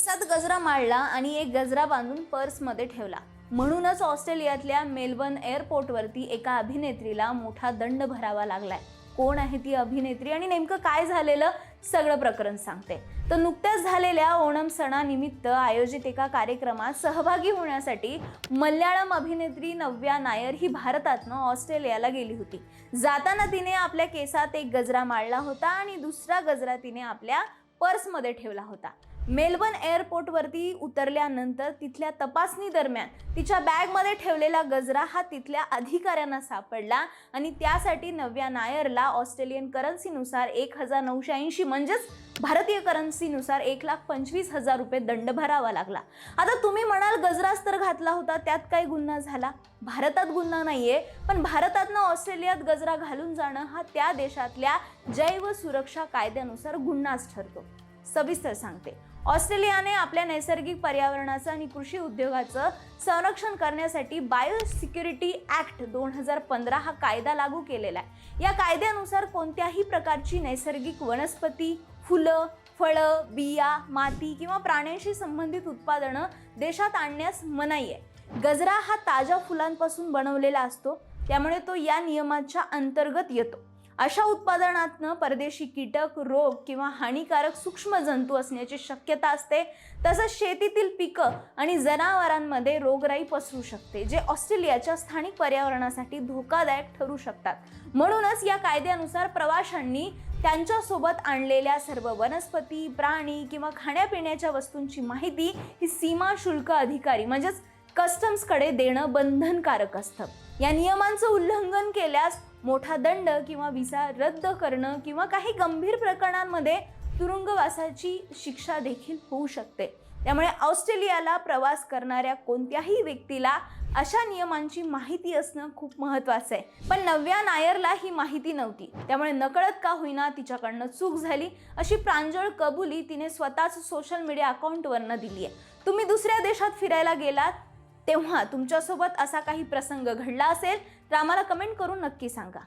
केसात गजरा माळला आणि एक गजरा बांधून पर्समध्ये ठेवला. म्हणूनच ऑस्ट्रेलियातल्या मेलबर्न एअरपोर्टवरती एका अभिनेत्रीला मोठा दंड भरावा लागलाय. कोण आहे ती अभिनेत्री आणि नेमकं काय झालेलं सगळं प्रकरण सांगते. तर नुकत्याच झालेल्या ओणम सणानिमित्त आयोजित एका कार्यक्रमात सहभागी होण्यासाठी मल्याळम अभिनेत्री नव्या नायर ही भारतातनं ऑस्ट्रेलियाला गेली होती. जाताना तिने आपल्या केसात एक गजरा माळला होता आणि दुसरा गजरा तिने आपल्या पर्समध्ये ठेवला होता. मेलबर्न एअरपोर्टवरती उतरल्यानंतर तिथल्या तपासणी दरम्यान तिच्या बॅगमध्ये ठेवलेला गजरा हा तिथल्या अधिकाऱ्यांना सापडला आणि त्यासाठी नव्या नायरला ऑस्ट्रेलियन करन्सीनुसार 1980 म्हणजेच भारतीय करन्सीनुसार 1,25,000 रुपये दंड भरावा लागला. आता तुम्ही म्हणाल गजराच तर घातला होता, त्यात काय गुन्हा झाला? भारतात गुन्हा नाहीये, पण भारतातनं ऑस्ट्रेलियात गजरा घालून जाणं हा त्या देशातल्या जैव सुरक्षा कायद्यानुसार गुन्हाच ठरतो. सविस्तर सांगते. ऑस्ट्रेलियाने आपल्या नैसर्गिक पर्यावरणाचं आणि कृषी उद्योगाचं संरक्षण करण्यासाठी बायोसिक्युरिटी ॲक्ट 2015 हा कायदा लागू केलेला आहे. या कायद्यानुसार कोणत्याही प्रकारची नैसर्गिक वनस्पती, फुलं, फळं, बिया, माती किंवा प्राण्यांशी संबंधित उत्पादनं देशात आणण्यास मनाई आहे. गजरा हा ताज्या फुलांपासून बनवलेला असतो, त्यामुळे तो या नियमाच्या अंतर्गत येतो. अशा उत्पादनातनं परदेशी कीटक, रोग किंवा हानिकारक सूक्ष्म जंतू असण्याची शक्यता असते. तसंच शेतीतील पिकं आणि जनावरांमध्ये रोगराई पसरू शकते, जे ऑस्ट्रेलियाच्या स्थानिक पर्यावरणासाठी धोकादायक ठरू शकतात. म्हणूनच या कायद्यानुसार प्रवाशांनी त्यांच्यासोबत आणलेल्या सर्व वनस्पती, प्राणी किंवा खाण्यापिण्याच्या वस्तूंची माहिती ही सीमा शुल्क अधिकारी म्हणजेच कस्टम्सकडे देणं बंधनकारक असतं. या नियमांचं उल्लंघन केल्यास मोठा दंड किंवा व्हिसा रद्द करणं किंवा काही गंभीर प्रकरणांमध्ये तुरुंगवासाची शिक्षा देखील होऊ शकते. त्यामुळे ऑस्ट्रेलियाला प्रवास करणाऱ्या कोणत्याही व्यक्तीला अशा नियमांची माहिती असणं खूप महत्त्वाचं आहे. पण नव्या नायरला ही माहिती नव्हती, त्यामुळे नकळत का होईना तिच्याकडनं चूक झाली अशी प्रांजळ कबुली तिने स्वतःच सोशल मीडिया अकाउंटवरनं दिली आहे. तुम्ही दुसऱ्या देशात फिरायला गेलात तेव्हा तुमच्यासोबत असा काही प्रसंग घडला असेल तर आम्हाला कमेंट करून नक्की सांगा.